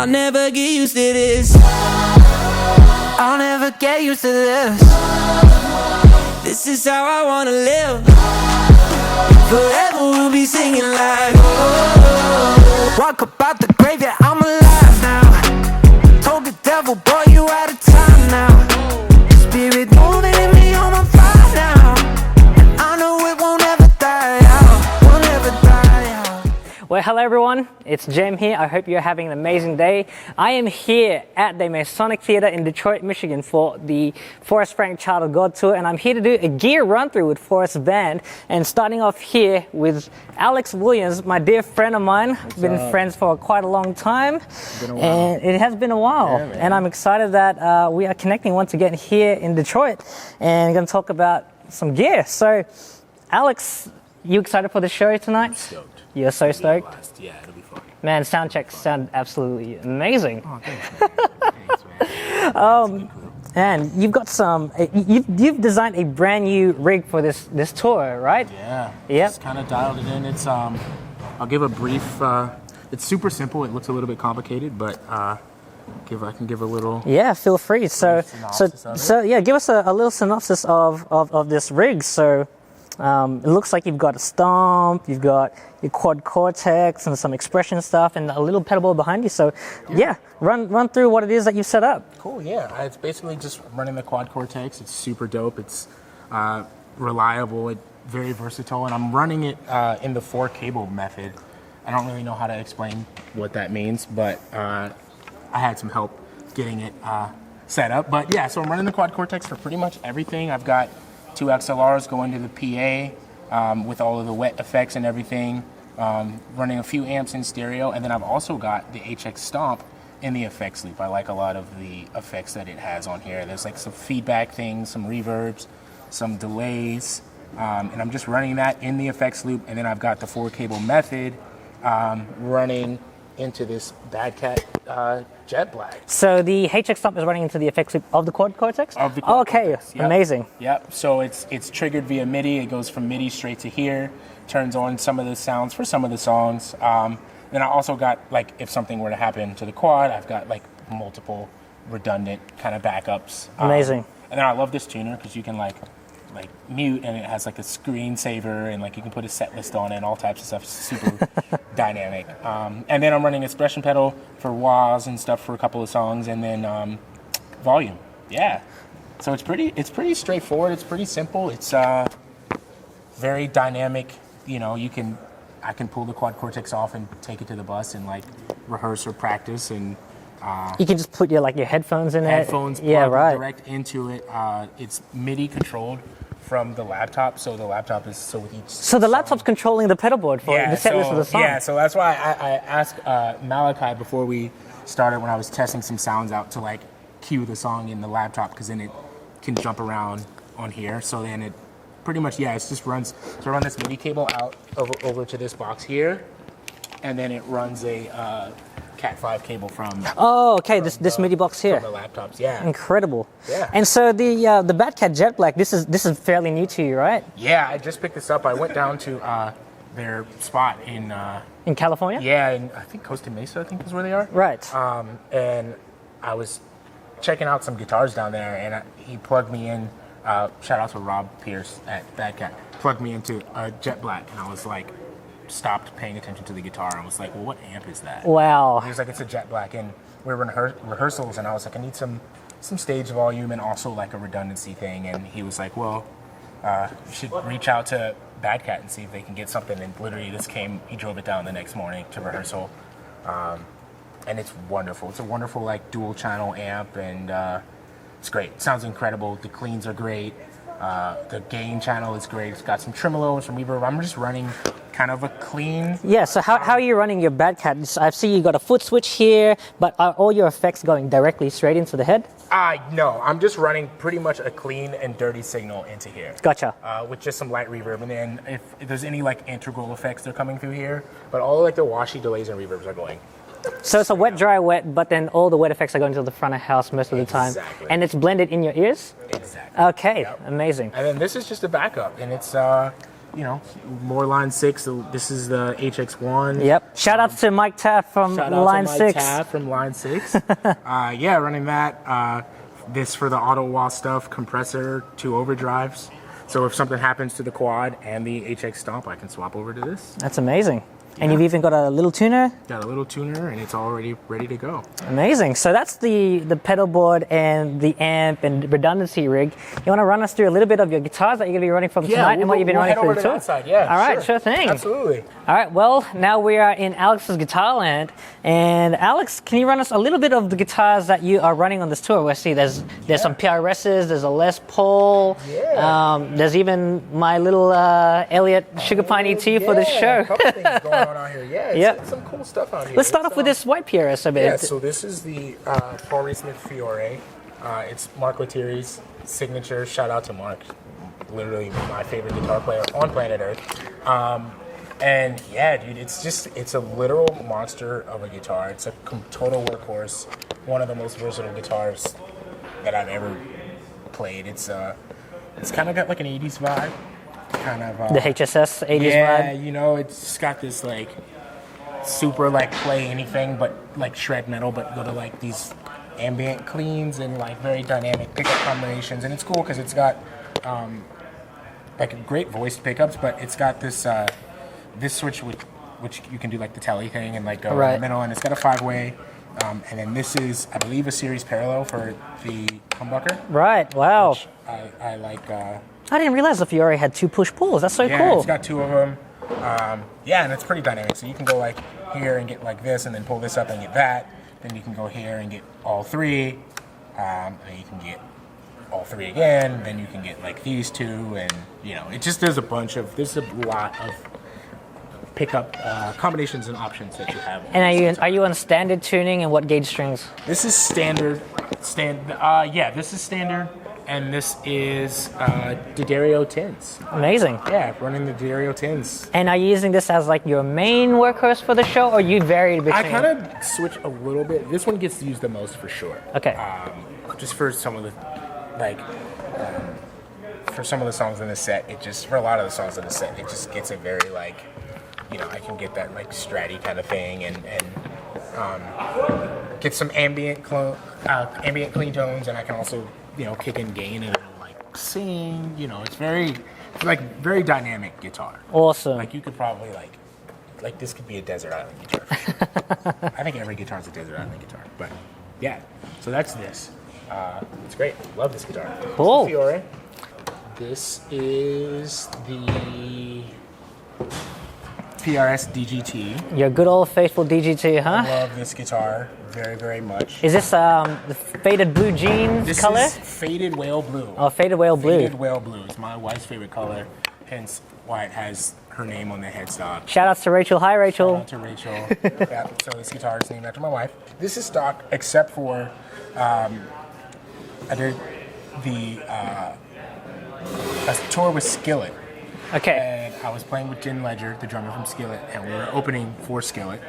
I'll never get used to this. I'll never get used to this. This is how I wanna live. Forever we'll be singing like, oh. Walk up out the grave, yeah, I'm alive now. Told the devil, boy, you out of time now. Spirit moving in me on my fire now. And I know it won't ever die out. Won't ever die out. Well, hello everyone, it's Jem here. I hope you're having an amazing day. I am here at the Masonic Theater in Detroit, Michigan for the Forrest Child of God tour, and I'm here to do a gear run through with Forrest's band, and starting off here with Alex Williams, my dear friend of mine. Been friends for quite a long time, and it has been a while, yeah, and I'm excited that we are connecting once again here in Detroit and going to talk about some gear. So Alex, you excited for the show tonight? I'm stoked. You're so stoked? Yeah, it'll be fun. Man, sound checks sound absolutely amazing. Oh, thanks, man. Thanks, man. And you've got some, you've designed a brand new rig for this tour, right? Yeah. Yep. Just kind of dialed it in. It's, I'll give a brief, it's super simple. It looks a little bit complicated, but I can give a little. Yeah, feel free. So yeah, give us a little synopsis of this rig. So it looks like you've got a STOMP, you've got your quad cortex and some expression stuff and a little pedal board behind you. So yeah, run through what it is that you've set up. Cool, yeah. It's basically just running the quad cortex. It's super dope. It's reliable, it's very versatile, and I'm running it in the 4-cable method. I don't really know how to explain what that means, but I had some help getting it set up. But yeah, so I'm running the quad cortex for pretty much everything. I've got 2 XLRs going to the PA with all of the wet effects and everything, running a few amps in stereo, and then I've also got the HX Stomp in the effects loop. I like a lot of the effects that it has on here. There's like some feedback things, some reverbs, some delays, and I'm just running that in the effects loop, and then I've got the 4-cable method running into this Badcat Jet Black. So the HX Stomp is running into the effects loop of the quad cortex? Of the quad cortex. Yep. Amazing. Yep, so it's triggered via MIDI. It goes from MIDI straight to here, turns on some of the sounds for some of the songs. Then I also got, like, if something were to happen to the quad, I've got like multiple redundant kind of backups. Amazing. And then I love this tuner because you can like mute, and it has like a screensaver, and like you can put a set list on it and all types of stuff. It's super dynamic. And then I'm running expression pedal for wahs and stuff for a couple of songs, and then volume. Yeah. So it's pretty straightforward. It's pretty simple. It's very dynamic. You know, I can pull the quad cortex off and take it to the bus and like rehearse or practice, and you can just put your headphones in there. Headphones, yeah, right. Direct into it. It's MIDI controlled from the laptop, so the laptop is with each. So the laptop's controlling the pedal board for the set list of the song. Yeah, so that's why I asked Malachi before we started, when I was testing some sounds out, to like cue the song in the laptop, because then it can jump around on here. So then it pretty much, it just runs. So I run this MIDI cable out over to this box here, and then it runs a Cat 5 cable from. Oh, okay. This MIDI box here. From the laptops, yeah. Incredible. Yeah. And so the Badcat Jet Black, this is fairly new to you, right? Yeah, I just picked this up. I went down to their spot in California. Yeah, in I think Costa Mesa, I think is where they are. Right. And I was checking out some guitars down there, and he plugged me in. Shout out to Rob Pierce at Badcat. Plugged me into a Jet Black, and I was like, stopped paying attention to the guitar. I was like, well, what amp is that? Wow. And he was like, it's a Jet Black, and we were in rehearsals, and I was like, I need some stage volume and also like a redundancy thing. And he was like, well, you should reach out to Badcat and see if they can get something. And literally he drove it down the next morning to rehearsal, and it's wonderful. It's a wonderful like dual channel amp, and it's great. It sounds incredible. The cleans are great. The gain channel is great. It's got some tremolo, some reverb. I'm just running kind of a clean. Yeah, so how are you running your Badcat? I see you got a foot switch here, but are all your effects going directly straight into the head? No, I'm just running pretty much a clean and dirty signal into here. Gotcha. With just some light reverb, and then if there's any like integral effects, they're coming through here, but all like the washy delays and reverbs are going. So it's a wet, dry, wet, but then all the wet effects are going to the front of house most of the time. Exactly. And it's blended in your ears? Exactly. Okay, Yep. Amazing. And then this is just a backup, and it's you know, more line 6. So this is the HX1. Yep. Shout out to Mike Taff from Shout out line to Mike 6. Taff from line 6. Yeah, running that. This for the auto wah stuff, compressor, 2 overdrives. So if something happens to the quad and the HX Stomp, I can swap over to this. That's amazing. And you've even got a little tuner? Got a little tuner, and it's already ready to go. Amazing. So that's the pedal board and the amp and redundancy rig. You want to run us through a little bit of your guitars that you're going to be running from tonight and what you've been running through the tour? Side. Yeah, all right, sure thing. Absolutely. All right, well, now we are in Alex's guitar land. And Alex, can you run us a little bit of the guitars that you are running on this tour? We see there's some PRSs, there's a Les Paul, there's even my little Elliott Sugar Pine ET for the show. A couple things going on out here. Yeah, it's some cool stuff out here. Let's start off with this white PRS a bit. Yeah, so this is the Forrest Fiore. It's Mark Lettieri's signature. Shout out to Mark. Literally my favorite guitar player on planet Earth. And yeah, dude, it's a literal monster of a guitar. It's a total workhorse. One of the most versatile guitars that I've ever played. It's kind of got like an 80s vibe. Kind of the HSS 80s vibe. Yeah, you know, it's got this like super like play anything but like shred metal, but go to like these ambient cleans and like very dynamic pickup combinations. And it's cool because it's got like great voiced pickups, but it's got this this switch which you can do like the telly thing and like go in the middle, and it's got a 5-way. And then this is, I believe, a series parallel for the humbucker. Right. Wow. Which I like. I didn't realize the Fiore had 2 push pulls. That's so cool. Yeah, it's got 2 of them. Yeah, and it's pretty dynamic. So you can go like here and get like this, and then pull this up and get that. Then you can go here and get all 3. And you can get all 3 again. Then you can get like these 2, and you know, there's a lot of pickup combinations and options that you have. And are you on standard tuning, and what gauge strings? This is standard. This is standard. And this is D'Addario 10s. Amazing. Yeah, running the D'Addario 10s. And are you using this as like your main workhorse for the show, or you vary between? I kind of switch a little bit. This one gets used the most for sure. Okay. Just for some of the, for some of the songs in the set, for a lot of the songs in the set, it just gets a very like, you know, I can get that like stratty kind of thing and get some ambient clean tones, and I can also, you know, kick in gain and like sing. You know, it's very dynamic guitar. Awesome. Like you could probably like this could be a desert island guitar for sure. I think every guitar is a desert island guitar, but yeah. So that's this. It's great. Love this guitar. Cool. Fiore. This is the PRS DGT. Your good old faithful DGT, huh? I love this guitar very, very much. Is this the faded blue jeans color? This is faded whale blue. Oh, faded whale blue. Faded whale blue is my wife's favorite color, hence why it has her name on the headstock. Shout outs to Rachel. Hi, Rachel. Shout out to Rachel. Yeah, so this guitar is named after my wife. This is stock, except for I did a tour with Skillet. Okay. And I was playing with Jen Ledger, the drummer from Skillet, and we were opening for Skillet.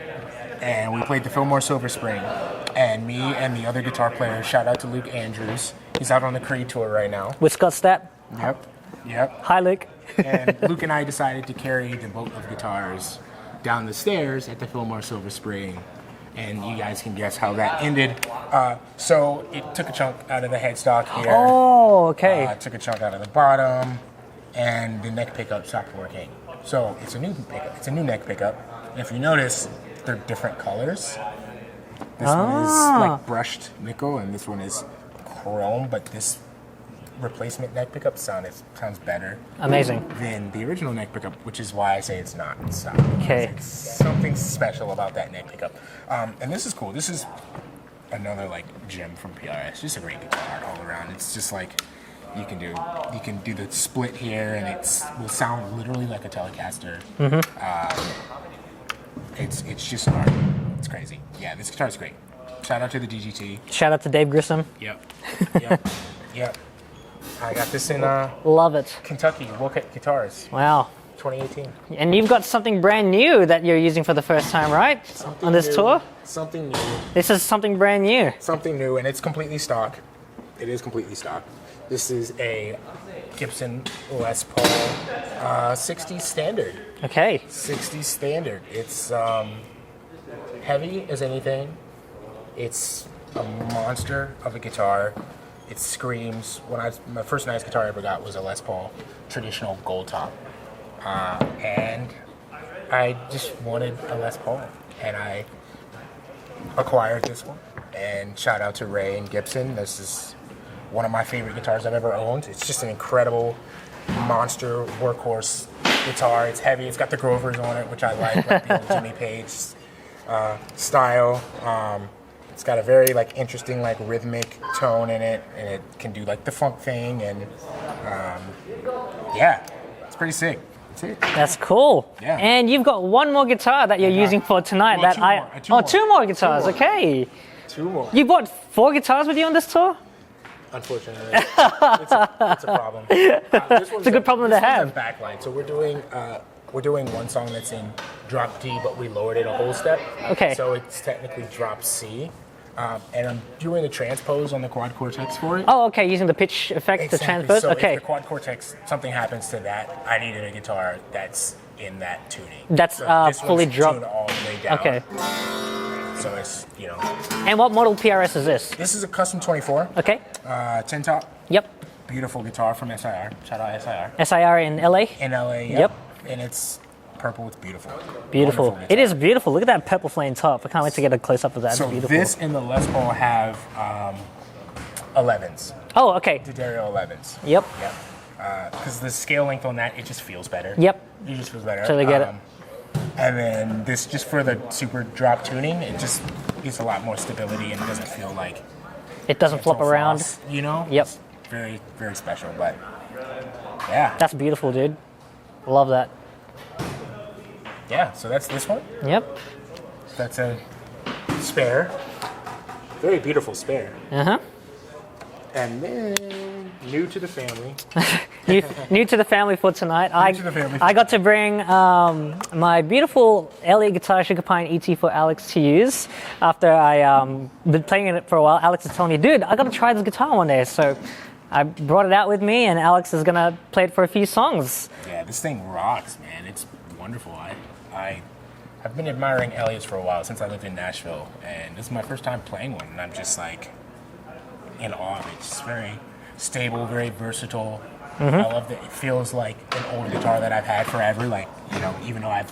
And we played the Fillmore Silver Spring. And me and the other guitar player, shout out to Luke Andrews. He's out on the Creed tour right now. With Scott Stapp. Yep. Hi, Luke. And Luke and I decided to carry the boat of guitars down the stairs at the Fillmore Silver Spring. And you guys can guess how that ended. So it took a chunk out of the headstock here. Oh, okay. It took a chunk out of the bottom. And the neck pickup stopped working. So it's a new pickup. It's a new neck pickup. And if you notice, they're different colors. This one is like brushed nickel, and this one is chrome. But this replacement neck pickup sounds better. Amazing. Than the original neck pickup, which is why I say it's not stock. Okay. It's something special about that neck pickup. And this is cool. This is another like gem from PRS. Just a great guitar all around. It's just like. You can do the split here, and it will sound literally like a Telecaster. It's just art. It's crazy. Yeah, this guitar is great. Shout out to the DGT. Shout out to Dave Grissom. Yep. I got this in Love it. Kentucky, Rockett Guitars. Wow. 2018. And you've got something brand new that you're using for the first time, right? Something on this new. tour? Something new. This is something brand new. Something new, and it's completely stock. It is completely stock. This is a Gibson Les Paul 60 standard. Okay. 60 standard. It's heavy as anything. It's a monster of a guitar. It screams. My first nice guitar I ever got was a Les Paul traditional gold top, and I just wanted a Les Paul, and I acquired this one. And shout out to Ray and Gibson. This is one of my favorite guitars I've ever owned. It's just an incredible monster workhorse guitar. It's heavy. It's got the Grovers on it, which I like the old Jimmy Page style. It's got a very interesting rhythmic tone in it, and it can do the funk thing, and yeah, it's pretty sick. That's it. That's cool. Yeah. And you've got one more guitar that you're using for tonight. Two more guitars. Okay. 2 more. You bought 4 guitars with you on this tour? Unfortunately, it's a problem. It's a good problem to have. This one's a backline, so we're doing one song that's in drop D, but we lowered it a whole step. Okay. So it's technically drop C, and I'm doing the transpose on the quad cortex for it. Oh, okay. Using the pitch effect to transpose. So okay. if the quad cortex, something happens to that, I needed a guitar that's in that tuning. That's so this fully one's dropped. tuned all the way down. Okay. So it's And what model PRS is this? This is a custom 24. Okay. 10 top. Yep. Beautiful guitar from SIR. Shout out SIR. SIR in LA. In LA. Yep. And it's purple. It's beautiful. Beautiful. Wonderful It is beautiful. Look at that purple flame top. I can't wait to get a close up of that. So Beautiful. this and the Les Paul have 11s. Oh, okay. D'Addario 11s. Yep. Yep. Because the scale length on that, it just feels better. Yep. It just feels better. Totally get it. And then this, just for the super drop tuning, it just gives a lot more stability and it doesn't feel like It doesn't flop mental around. floss, you know? Yep. It's very, very special, but yeah. That's beautiful, dude. Love that. Yeah, so that's this one. Yep. That's a spare. Very beautiful spare. Uh-huh. And then, new to the family. New to the family for tonight. to the family. I got to bring my beautiful Elliott guitar Sugar Pine ET for Alex to use after I been playing it for a while. Alex is telling me, dude, I got to try this guitar one day. So I brought it out with me, and Alex is going to play it for a few songs. Yeah, this thing rocks, man. It's wonderful. I've been admiring Elliott's for a while, since I lived in Nashville, and this is my first time playing one, and I'm just in awe. It's very stable, very versatile. Mm-hmm. I love that it feels like an old guitar that I've had forever, even though I've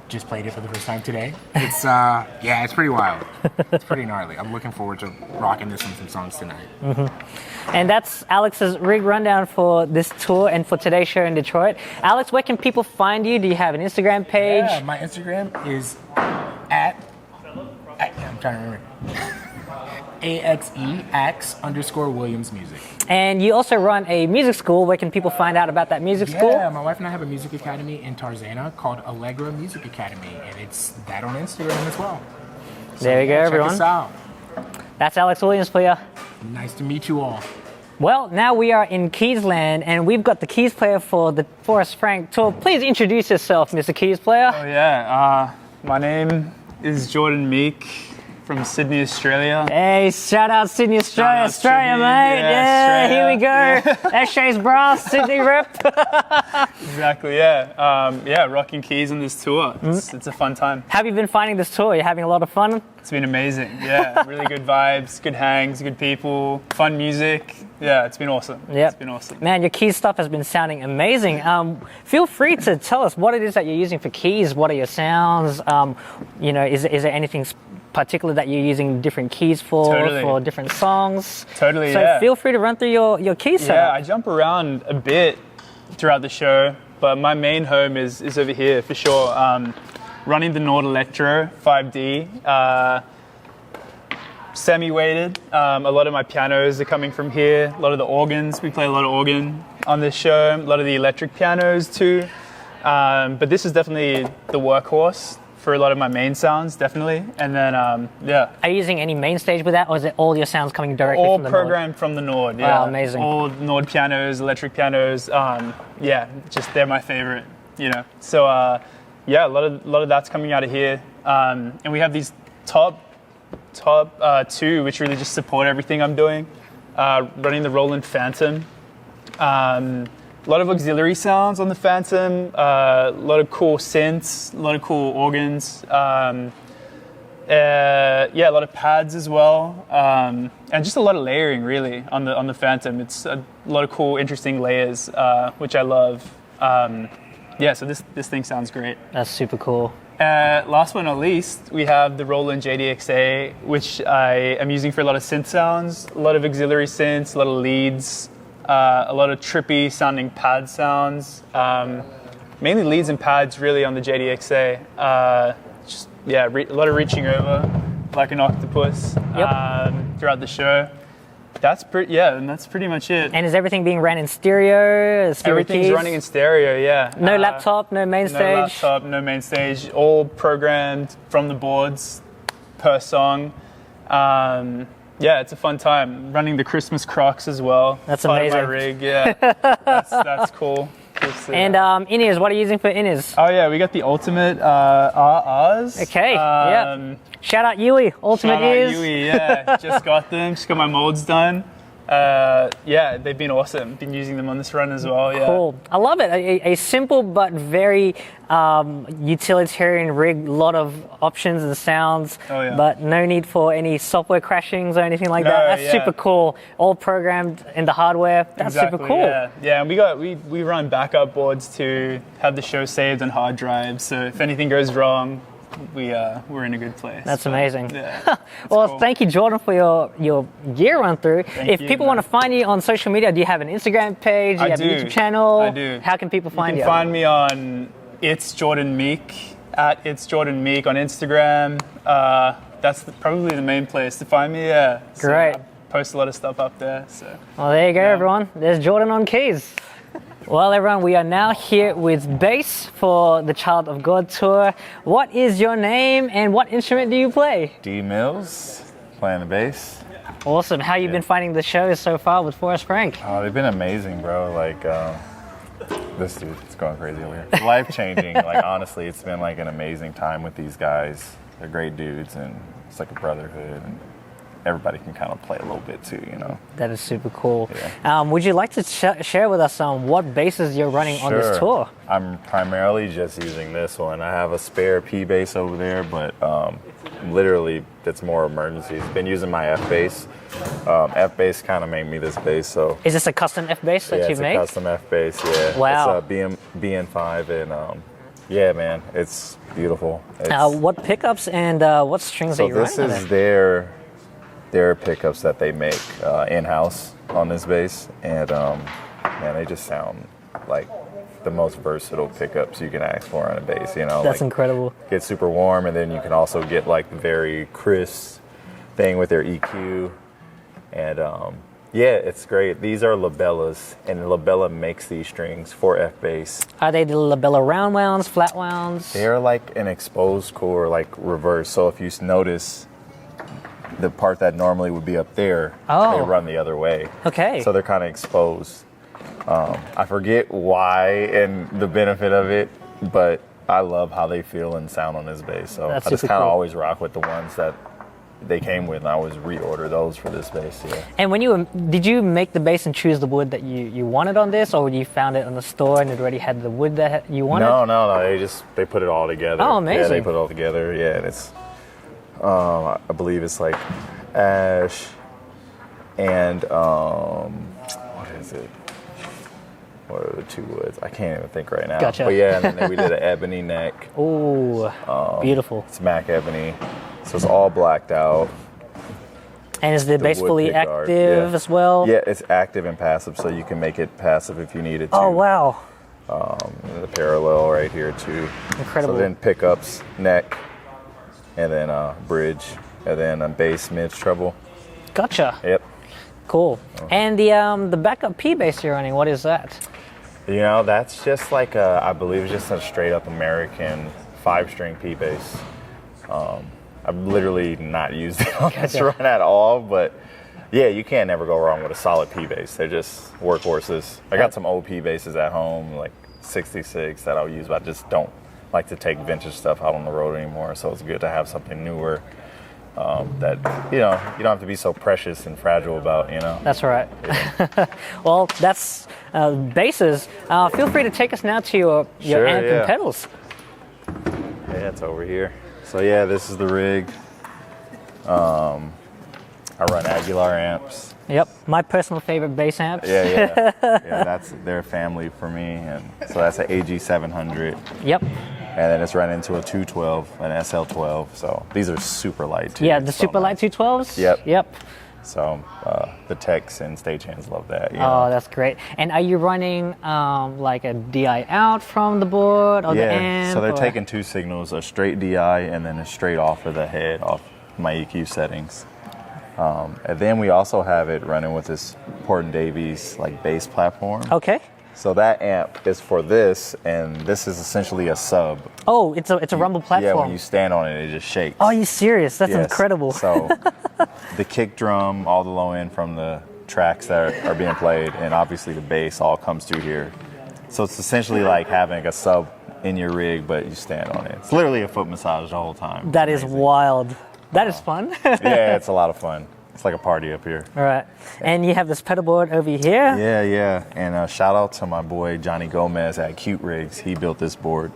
just played it for the first time today. It's it's pretty wild. It's pretty gnarly. I'm looking forward to rocking this on some songs tonight. Mm-hmm. And that's Alex's rig rundown for this tour and for today's show in Detroit. Alex, where can people find you? Do you have an Instagram page? Yeah, my Instagram is I'm trying to remember. AXEX_Williams Music. And you also run a music school. Where can people find out about that music school? Yeah, my wife and I have a music academy in Tarzana called Allegra Music Academy, and it's that on Instagram as well. So, there you go, everyone. Check us out. That's Alex Williams for you. Nice to meet you all. Well, now we are in Keysland, and we've got the keys player for the Forrest Frank tour. Please introduce yourself, Mr. Keys player. Oh yeah, my name is Jordan Meek from Sydney, Australia. Hey, shout out Sydney, Australia, out Australia, Sydney, mate. yeah, Here we go. SJ's Brass, Sydney rep. Exactly, yeah. Rocking keys on this tour. It's a fun time. How have you been finding this tour? You're having a lot of fun? It's been amazing, yeah. Really good vibes, good hangs, good people, fun music. Yeah, it's been awesome. Yep. It's been awesome. Man, your keys stuff has been sounding amazing. Feel free to tell us what it is that you're using for keys. What are your sounds? Is there anything particular that you're using different keys for different songs? Totally, so yeah. feel free to run through your key setup. Yeah, I jump around a bit throughout the show, but my main home is over here for sure. Running the Nord Electro 5D, semi-weighted. A lot of my pianos are coming from here. A lot of the organs, we play a lot of organ on this show. A lot of the electric pianos too. But this is definitely the workhorse for a lot of my main sounds, definitely. And then, yeah. Are you using any main stage with that, or is it all your sounds coming directly from the Nord? All programmed from the Nord, yeah. Wow, amazing. All Nord pianos, electric pianos. Yeah, just they're my favorite, So, yeah, a lot of that's coming out of here. And we have these top two, which really just support everything I'm doing. Running the Roland Phantom A lot of auxiliary sounds on the Phantom, a lot of cool synths, a lot of cool organs. Yeah, a lot of pads as well, and just a lot of layering really on the Phantom. It's a lot of cool, interesting layers, which I love. Yeah, so this thing sounds great. That's super cool. Last but not least, we have the Roland JDXA, which I am using for a lot of synth sounds, a lot of auxiliary synths, a lot of leads, a lot of trippy sounding pad sounds, mainly leads and pads really on the JDXA. Yeah, a lot of reaching over like an octopus throughout the show. That's and that's pretty much it. And is everything being ran in stereo? Everything's keys? running in stereo, yeah. No laptop, no main stage? No laptop, no main stage. All programmed from the boards per song. Yeah, it's a fun time. Running the Christmas Crocs as well. That's part amazing. Of my rig, yeah. that's cool. And in-ears, what are you using for in-ears? Oh yeah, we got the Ultimate RRs. Okay, yeah. Shout out Yui, Ultimate ears. Shout out Yui, yeah. Just got them, just got my molds done. Yeah, they've been awesome. Been using them on this run as well, yeah. Cool. I love it. A simple but very utilitarian rig, a lot of options and sounds, but no need for any software crashings or anything like that. That's super cool. All programmed in the hardware. That's super cool. Yeah, and we run backup boards to have the show saved on hard drives, so if anything goes wrong, we're in a good place. That's amazing. Yeah, well, cool. Thank you, Jordan, for your gear run through. If people want to find you on social media, do you have an Instagram page? Do you have a YouTube channel? I do. How can people find you? You can find me on It's Jordan Meek, at It's Jordan Meek on Instagram. That's probably the main place to find me. Yeah. So Great. I post a lot of stuff up there. So. Well, there you go, everyone. There's Jordan on keys. Well, everyone, we are now here with bass for the Child of God tour. What is your name and what instrument do you play? D Mills, playing the bass. Awesome. How you been finding the shows so far with Forrest Frank? Oh, they've been amazing, bro. Like, this dude, it's going crazy over here. Life-changing. Like, honestly, it's been like an amazing time with these guys. They're great dudes, and it's like a brotherhood. And everybody can kind of play a little bit too, you know. That is super cool. Yeah. Would you like to share with us what basses you're running on this tour? I'm primarily just using this one. I have a spare P bass over there, but literally it's more emergencies. Been using my F bass. F bass kind of made me this bass, so. Is this a custom F bass that you've made? Yeah, it's a custom F bass. Yeah. Wow. It's a BN5, and yeah, man, it's beautiful. What pickups and what strings are you running? So this is their pickups that they make in-house on this bass, and man, they just sound like the most versatile pickups you can ask for on a bass, you know. That's like, incredible. Get super warm, and then you can also get like the very crisp thing with their EQ, and yeah, it's great. These are Labellas, and Labella makes these strings for F bass. Are they the Labella round wounds, flat wounds? They're like an exposed core, like reverse. So if you notice, the part that normally would be up there, they run the other way. Okay. So they're kind of exposed. I forget why and the benefit of it, but I love how they feel and sound on this bass. So That's I just super kind of cool. always rock with the ones that they came with, and I always reorder those for this bass. Yeah. And did you make the bass and choose the wood that you wanted on this, or you found it on the store and it already had the wood that you wanted? No. They put it all together. Oh, amazing. Yeah, they put it all together. Yeah, and it's I believe it's like ash and what is it? What are the two woods? I can't even think right now. Gotcha. But yeah, and then we did an ebony neck. Ooh, beautiful. It's matte ebony, so it's all blacked out. And is the bass wood fully pickguard, active as well? Yeah, it's active and passive, so you can make it passive if you need it to. Oh, wow. And the parallel right here too. Incredible. So then pickups, neck, and then bridge, and then bass, mids, treble. Gotcha. Yep. Cool. And the backup P bass you're running, what is that? You know, that's just like I believe just a straight up American 5-string P bass. I've literally not used it on this run at all, but yeah, you can't never go wrong with a solid P bass. They're just workhorses. I got some old P basses at home, like 66 that I'll use, but I just don't like to take vintage stuff out on the road anymore, so it's good to have something newer that you don't have to be so precious and fragile about. That's right. Well, that's basses. Feel free to take us now to your Sure, amp yeah. and pedals. Yeah, it's over here. So yeah, this is the rig. I run Aguilar amps. Yep, my personal favorite bass amps. Yeah. That's their family for me, and so that's an AG 700. Yep. And then it's run into a 212, an SL12. So these are super light too. Yeah, the So super light nice. 212s. Yep. Yep. So the techs and stagehands love that. Oh, that's great. And are you running like a DI out from the board or the amp? So they're or- taking two signals, a straight DI and then a straight off of the head, off my EQ settings. And then we also have it running with this Port & Davies like bass platform. Okay. So that amp is for this, and this is essentially a sub. Oh, it's a rumble platform. Yeah, when you stand on it, it just shakes. Oh, are you serious? That's Yes. incredible. So the kick drum, all the low end from the tracks that are being played, and obviously the bass all comes through here. So it's essentially like having a sub in your rig, but you stand on it. It's literally a foot massage the whole time. That It's is amazing. wild. That is fun. Yeah, it's a lot of fun. It's like a party up here. All right. And you have this pedal board over here. Yeah. And shout out to my boy Johnny Gomez at Cute Rigs. He built this board.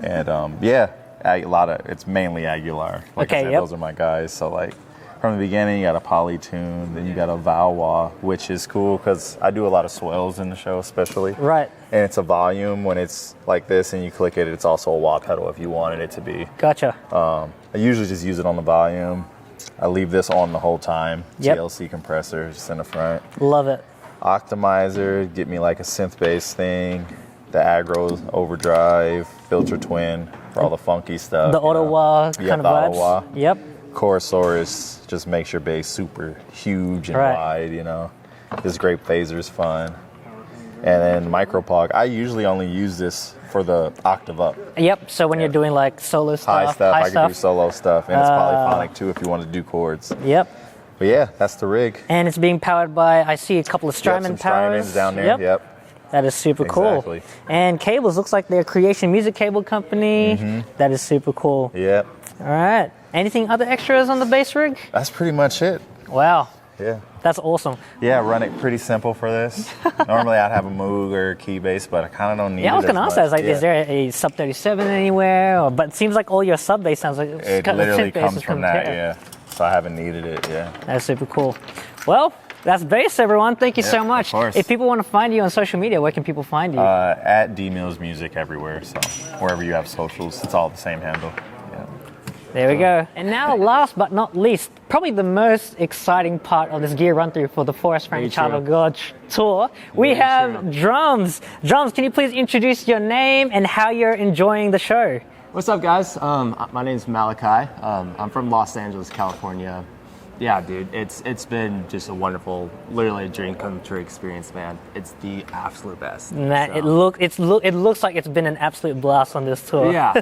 And it's mainly Aguilar. Like I Okay, said, yep. those are my guys. So like from the beginning, you got a Polytune, then you got a Valois, which is cool because I do a lot of swells in the show, especially. Right. And it's a volume when it's like this and you click it. It's also a wah pedal if you wanted it to be. Gotcha. I usually just use it on the volume. I leave this on the whole time. Yep. TLC compressor just in the front. Love it. Optimizer, get me like a synth bass thing. The aggro overdrive, filter twin for all the funky stuff. The auto wah Yeah, kind of the auto vibes. wah. Yep. Chorosaurus just makes your bass super huge and Right. wide, This great phaser's fun. And then micropog, I usually only use this for the octave up. Yep. So when you're doing like solo stuff, High stuff, I can do solo stuff, and it's polyphonic too if you want to do chords. Yep. But yeah, that's the rig. And it's being powered by, I see a couple of Yep, Strymon some powers. Strymons down there. Yep. That is super Exactly. cool. And cables, looks like they're Creation Music Cable Company. Mm-hmm. That is super cool. Yep. All right. Anything other extras on the bass rig? That's pretty much it. Wow. Yeah. That's awesome. Yeah, run it pretty simple for this. Normally I'd have a Moog or a key bass, but I kind of don't need it. Yeah, I was going to ask that. Like, Yeah. is there a sub 37 anywhere? But it seems like all your sub bass sounds like It kind of literally synth bass comes is from that, yeah. So I haven't needed it, yeah. That's super cool. Well, that's bass, everyone. Thank you so Yeah, much. of course. If people want to find you on social media, where can people find you? At D Mills Music everywhere, so wherever you have socials, it's all the same handle. Yeah. There we go. And now, last but not least, probably the most exciting part of this gear run through for the Forrest Frank Child of God tour, we have drums. Drums, can you please introduce your name and how you're enjoying the show? What's up, guys? My name's Malachi. I'm from Los Angeles, California. Yeah, dude, it's been just a wonderful, literally a dream come true experience, man. It's the absolute best. Nah, So- it looks like it's been an absolute blast on this tour. Yeah,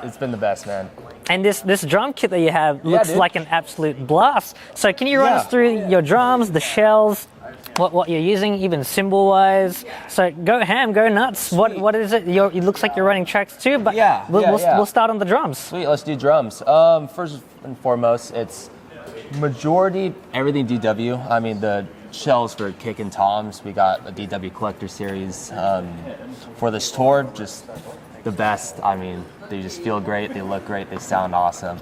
it's been the best, man. And this drum kit that you have looks dude. like an absolute blast. So can you run us through your drums, the shells, what you're using, even cymbal wise? So go ham, go nuts. What is it? It looks like you're running tracks too, but we'll start on the drums. Sweet, let's do drums. First and foremost, it's majority everything DW. I mean, the shells for kick and toms. We got a DW Collector Series for this tour. Just the best. I mean, they just feel great. They look great. They sound awesome.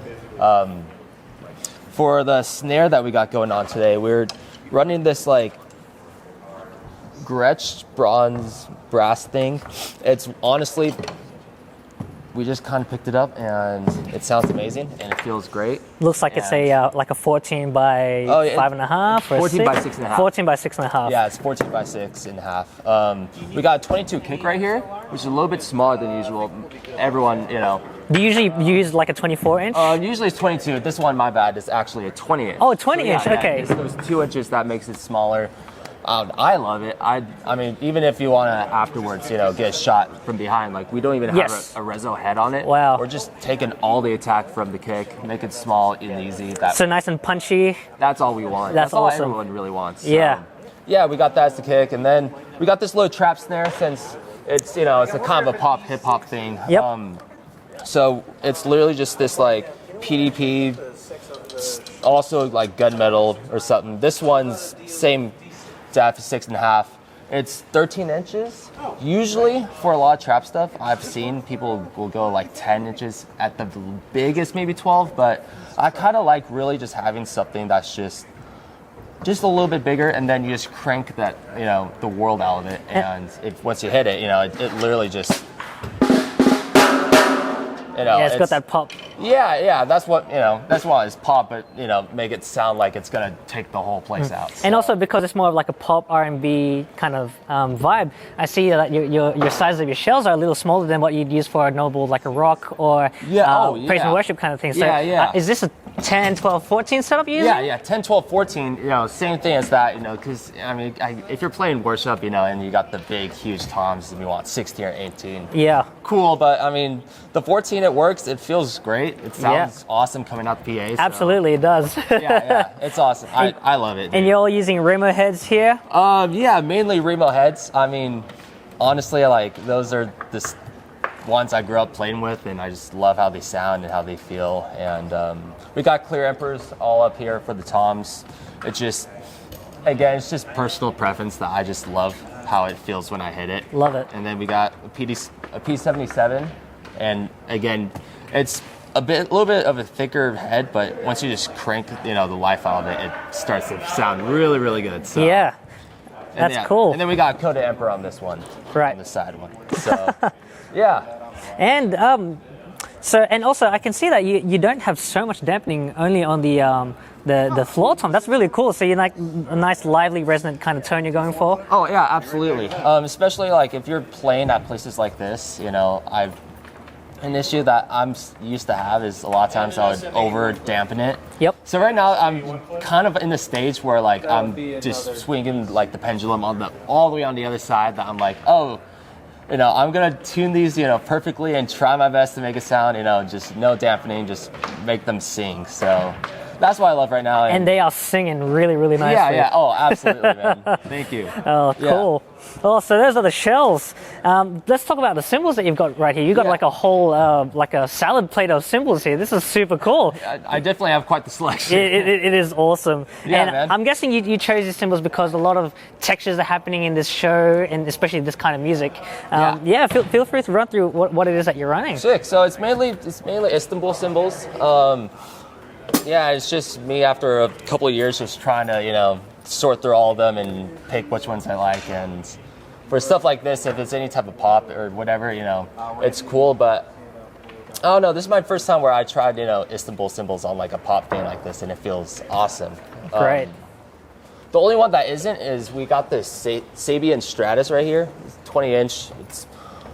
For the snare that we got going on today, we're running this like Gretsch bronze brass thing. It's honestly, we just kind of picked it up and it sounds amazing and it feels great. Looks like it's a like a 14 by 5.5 or 14 by 6.5. 14 by 6.5. Yeah, it's 14 by 6.5. We got a 22 kick right here, which is a little bit smaller than usual. Everyone, Do you usually use like a 24 inch? usually it's 22. This one, my bad, is actually a 20 inch. Oh, 20 inch, okay. It's those 2 inches that makes it smaller. I love it. I mean, even if you want to afterwards, get a shot from behind, like we don't even have a reso head on it. Wow. We're just taking all the attack from the kick, make it small and easy. So nice and punchy. That's all we want. That's all awesome. everyone really wants. So, Yeah. yeah, we got that as the kick, and then we got this little trap snare since it's it's a kind of a pop hip hop thing. Yep. So it's literally just this like PDP also like gunmetal or something. This one's same depth, 6.5. It's 13 inches. Usually for a lot of trap stuff, I've seen people will go like 10 inches at the biggest, maybe 12, but I kind of like really just having something that's just a little bit bigger, and then you just crank that, the world out of it, and once you hit it, it literally just, it's got that pop. Yeah, that's why it's pop, but make it sound like it's gonna take the whole place out. So. And also because it's more of like a pop R&B kind of vibe, I see that your size of your shells are a little smaller than what you'd use for a noble, like a rock or praise and worship kind of thing. So is this a 10, 12, 14 setup you're using? Yeah, 10, 12, 14, same thing as that, because, if you're playing worship, and you got the big, huge toms, and you want 16 or 18. Yeah. Cool, but, the 14, it works, it feels great, it sounds awesome coming out the PA. So. Absolutely, it does. yeah, it's awesome. I love it. Dude. And you're all using Remo heads here? Yeah, mainly Remo heads. Honestly, those are the ones I grew up playing with, and I just love how they sound and how they feel. And we got clear emperors all up here for the toms. It's just personal preference that I just love how it feels when I hit it. Love it. And then we got a P77, and again, it's a little bit of a thicker head, but once you just crank, the life out of it, it starts to sound really, really good. So. Yeah. That's cool. And then we got Coda Emperor on this one. Right. On the side one. So, yeah. And and also I can see that you don't have so much dampening only on the floor tom. That's really cool. So you're like a nice lively resonant kind of tone you're going for. Oh yeah, absolutely. Especially if you're playing at places like this, an issue that I'm used to have is a lot of times I would over dampen it. Yep. So right now I'm kind of in the stage where I'm just swinging the pendulum all the way on the other side, that I'm like, oh, I'm gonna tune these, perfectly and try my best to make it sound, just no dampening, just make them sing. So that's what I love right now. And they are singing really, really nicely. Yeah. Oh, absolutely, man. Thank you. Oh, cool. Yeah. Oh, so those are the shells. Let's talk about the cymbals that you've got right here. You've got like a whole, like a salad plate of cymbals here. This is super cool. I definitely have quite the selection. It is awesome. Yeah, and man. I'm guessing you chose these cymbals because a lot of textures are happening in this show, and especially this kind of music. Feel free to run through what it is that you're running. Sick. So it's mainly Istanbul cymbals. It's just me after a couple of years just trying to, sort through all of them and pick which ones I like. And for stuff like this, if it's any type of pop or whatever, it's cool. But I don't know, this is my first time where I tried, Istanbul cymbals on a pop thing like this, and it feels awesome. Great. The only one that isn't is we got this Sabian Stratus right here. It's 20 inch.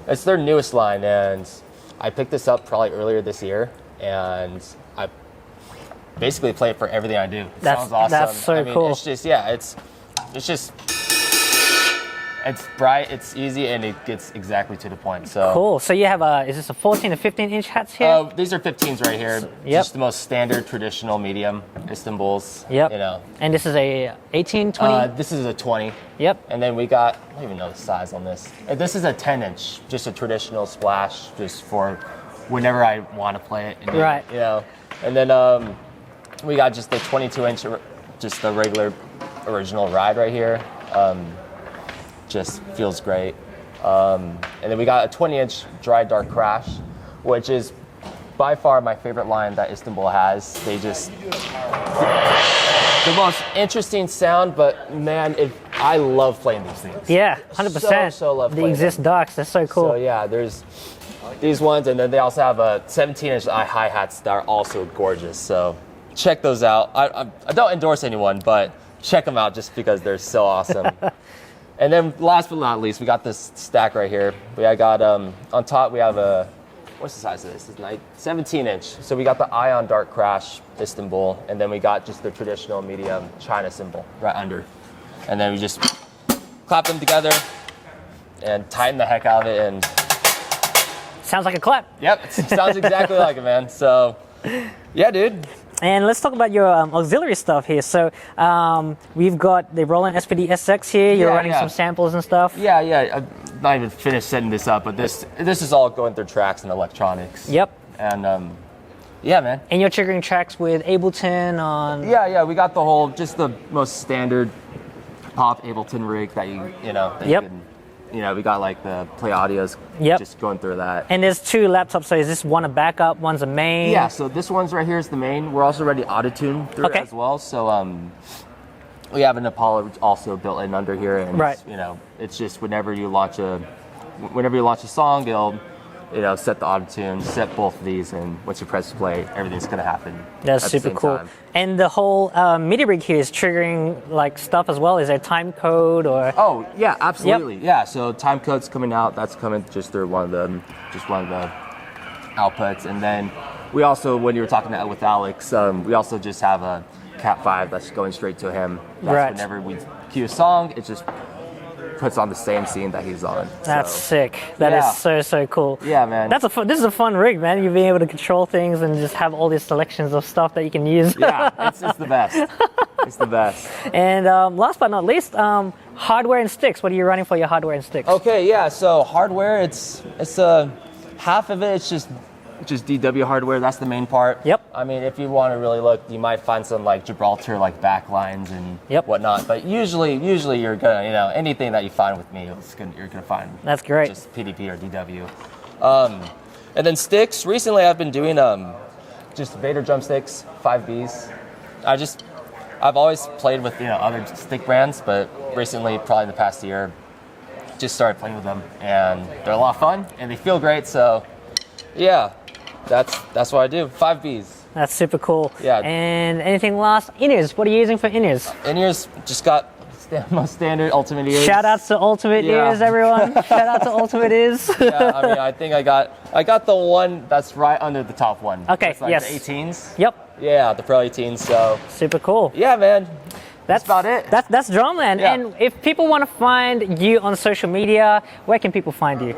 It's their newest line, and I picked this up probably earlier this year, and I basically play it for everything I do. It sounds awesome. That's so cool. It's just, it's bright, it's easy, and it gets exactly to the point. So cool. So you have is this a 14 to 15 inch hats here? These are 15s right here. Just the most standard, traditional medium Istanbuls. Yep. And this is a 18, 20? This is a 20. Yep. And then we got, I don't even know the size on this. This is a 10 inch, just a traditional splash, just for whenever I want to play it. And right. And then we got just the 22 inch, just the regular original ride right here. Just feels great. And then we got a 20 inch dry dark crash, which is by far my favorite line that Istanbul has. They just, the most interesting sound, but man, I love playing these things. Yeah, 100%. So love the playing Exist them. Darks, they're so cool. So yeah, there's these ones, and then they also have a 17 inch hi-hats that are also gorgeous. So check those out. I don't endorse anyone, but check them out just because they're so awesome. And then last but not least, we got this stack right here. We got on top we have what's the size of this? It's 17 inch. So we got the Ion Dark Crash Istanbul, and then we got just the traditional medium China cymbal right under. And then we just clap them together and tighten the heck out of it, and sounds like a clap. Yep, it sounds exactly like it, man. So yeah, dude. And let's talk about your auxiliary stuff here. So we've got the Roland SPD SX here. You're running some samples and stuff. Yeah. I'm not even finished setting this up, but this is all going through tracks and electronics. Yep. And Yeah, man. And you're triggering tracks with Ableton on. Yeah, we got the whole, just the most standard pop Ableton rig that you know. That Yep. You can, you know, we got like the Play Audios. Yep. Just going through that. And there's 2 laptops, so is this one a backup, one's a main? Yeah, so this one's right here is the main. We're also ready to auto-tune through Okay. it as well. So we have an Apollo also built in under here, and Right. you know, it's just whenever you launch a song, it'll, you know, set the auto-tune, set both of these, and once you press play, everything's gonna happen. That's at the super same cool. time. And the whole MIDI rig here is triggering like stuff as well. Is there time code or? Oh yeah, absolutely. Yeah, so time code's coming out. That's coming just through one of the outputs, and then we also, when you were talking with Alex, we also just have a Cat 5 that's going straight to him. That's Right. Whenever we cue a song, it just puts on the same scene that he's on. That's So, sick. That is yeah. so cool. Yeah, man. This is a fun rig, man. You're being able to control things and just have all these selections of stuff that you can use. Yeah, it's the best. It's the best. And last but not least, hardware and sticks. What are you running for your hardware and sticks? Okay, yeah. So hardware, it's half of it. It's just DW hardware. That's the main part. Yep. I mean, if you want to really look, you might find some like Gibraltar like backlines and Yep. whatnot. But usually you're gonna, you know, anything that you find with me, you're gonna find. That's great. Just PDP or DW. And then sticks. Recently, I've been doing just Vater drumsticks, 5Bs. I've always played with, you know, other stick brands, but recently, probably in the past year, just started playing with them, and they're a lot of fun and they feel great. So, yeah, that's what I do. 5Bs. That's super cool. Yeah. And anything last? In-ears. What are you using for in-ears? In-ears just got most standard Ultimate ears. Shout outs to Ultimate Yeah. Ears, everyone. Shout out to Ultimate Ears. Yeah, I mean, I think I got the one that's right under the top one. Okay, It's like yes. the 18s. Yep. Yeah, the Pro 18s. So, Super cool. yeah, man. That's about it. That's Drumland. Yeah. And if people want to find you on social media, where can people find you?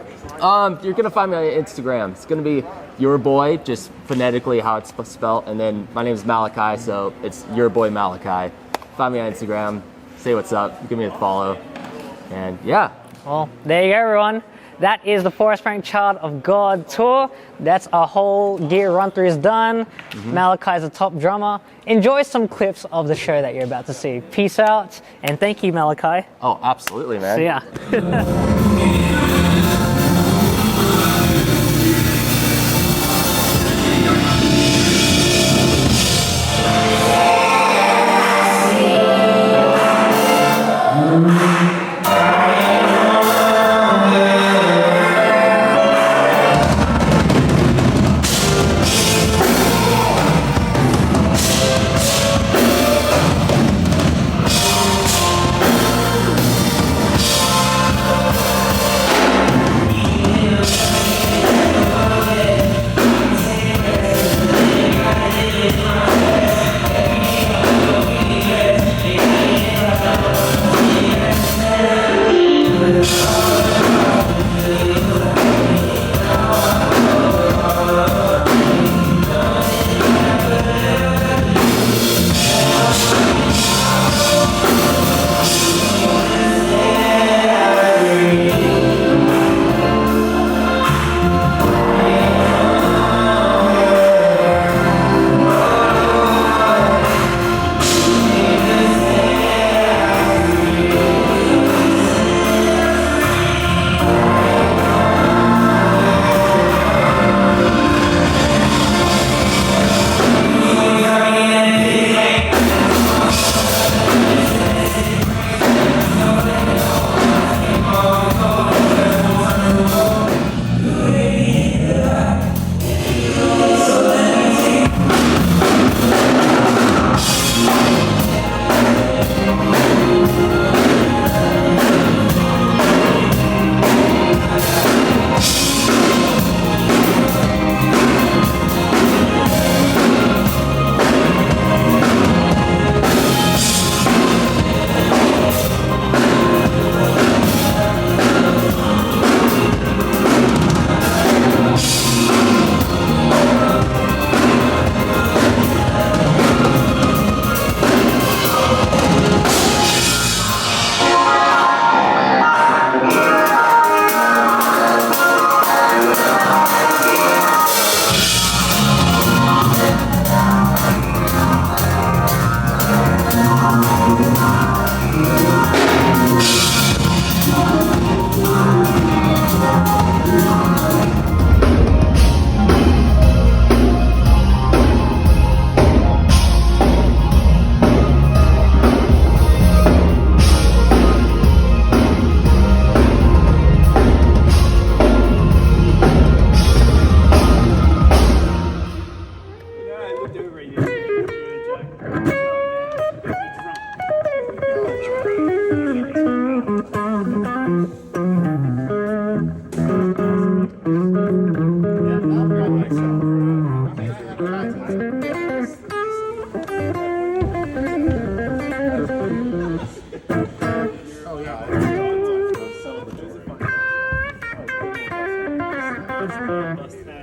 You're gonna find me on Instagram. It's gonna be your boy, just phonetically how it's spelled, and then my name is Malachi, so it's your boy Malachi. Find me on Instagram, say what's up, give me a follow, and yeah. Well, there you go, everyone. That is the Forrest Frank Child of God tour. That's our whole gear run through is done. Malachi's a top drummer. Enjoy some clips of the show that you're about to see. Peace out, and thank you, Malachi. Oh, absolutely, man. See ya.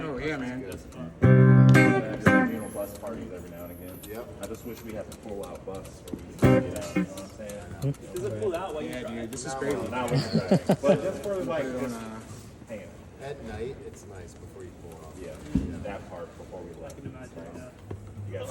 Oh yeah, man. Bus parties every now and again. Yep. I just wish we had the full out bus where we could get out. You know what I'm saying? Does it pull out while you Yeah, drive? dude, this is crazy. Not when you're driving, but just for like just hanging. At night, it's nice before you pull off. Yeah, that part before we left. You guys.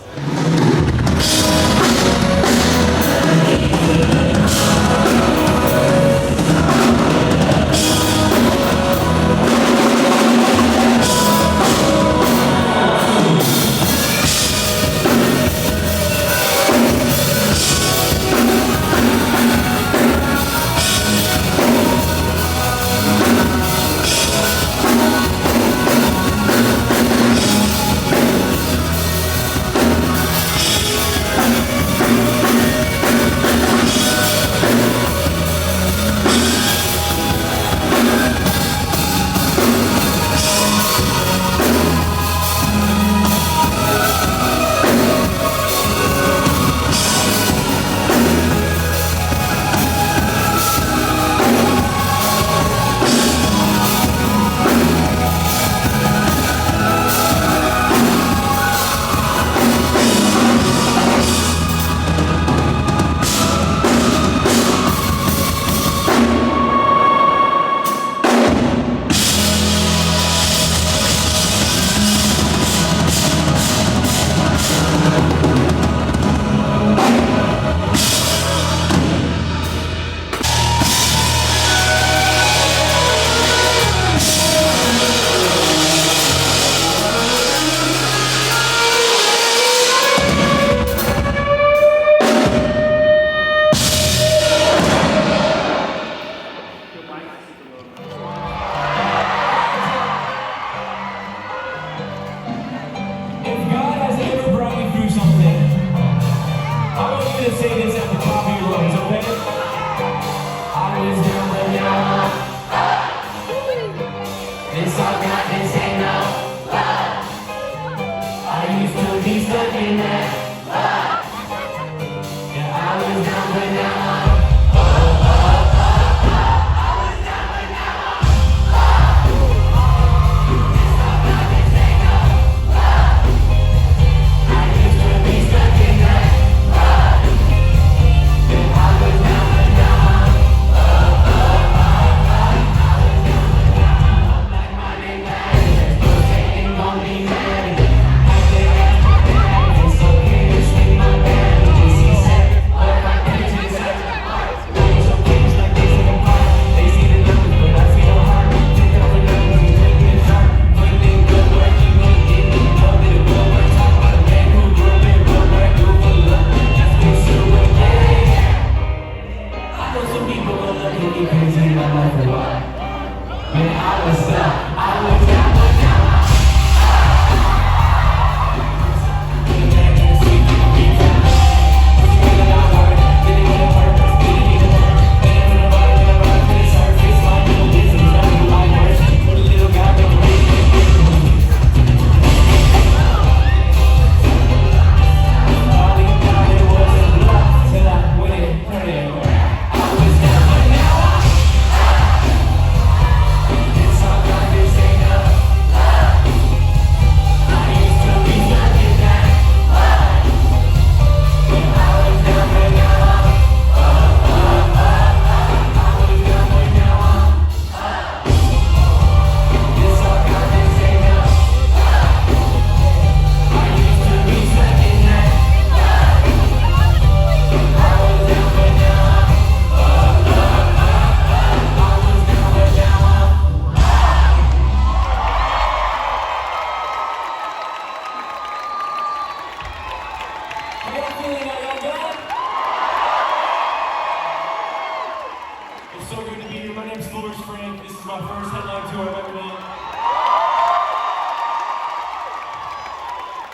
my first headline tour I've ever done.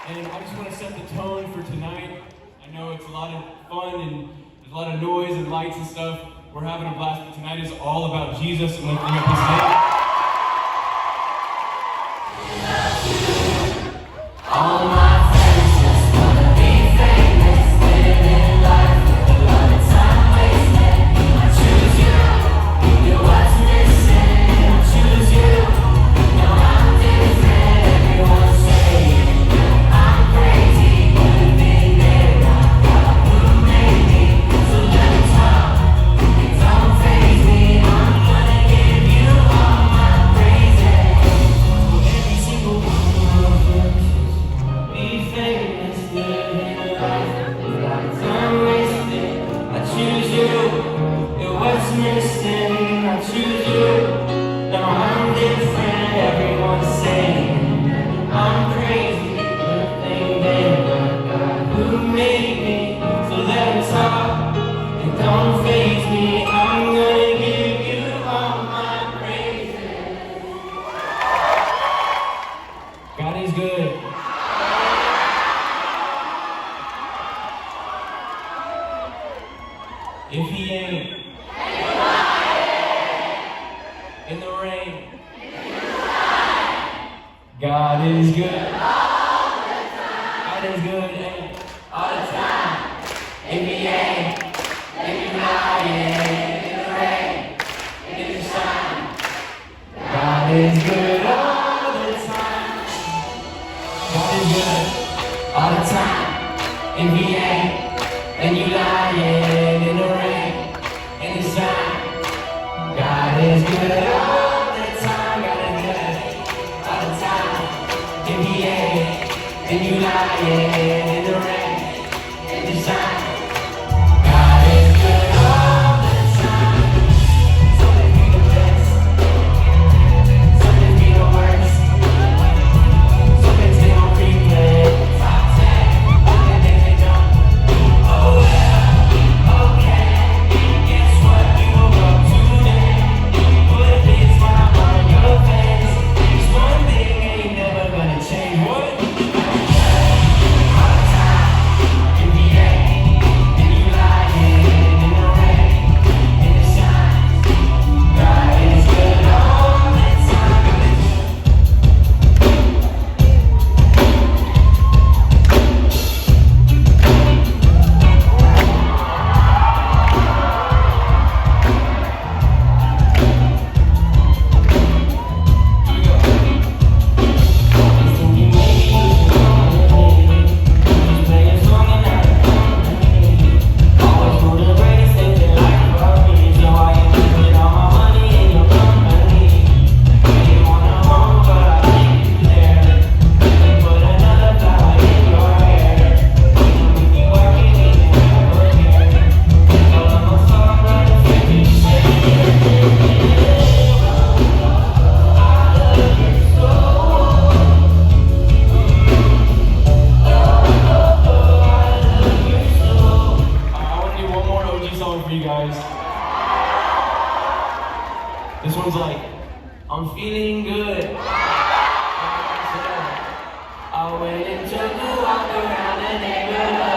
And I just want to set the tone for tonight. I know it's a lot of fun and there's a lot of noise and lights and stuff. We're having a blast, but tonight is all about Jesus and lifting up his name. All my friends just wanna be famous, living life with a lot of time wasted. I choose you, you're what's missing. I choose you, no I'm different. Everyone's saying I'm crazy, but I've been there. God who made me, so let me talk. It don't faze me, I'm gonna give you all my praises. For every single one of them. Be famous, living life without time wasted. I choose you, you're what's missing. I choose you, no I'm different. Everyone's saying I'm crazy, but they never God who made me. So let me talk, it don't faze me. I'm gonna give you all my praises. God is good. If he ain't in the rain, God is good. God is good all the time. If he ain't, then you lying. In the rain, in the sun, God is good all the time. God is good all the time. If he ain't, then you lying. In the rain, in the sun, God is good all the time. God is good all the time. If he ain't, then you lying. In the rain, in the sun, God is good all the time. Some days be the best, some days be the worst. Some days they don't replay top 10, other days they don't. Oh well, okay, guess what you woke up today? Put a big smile on your face. There's one thing ain't never gonna change. What? All the time, if he ain't, then you lying. In the rain, in the sun, God is good all the time. God is This one's like, I'm feeling good. I went and took a walk around the neighborhood.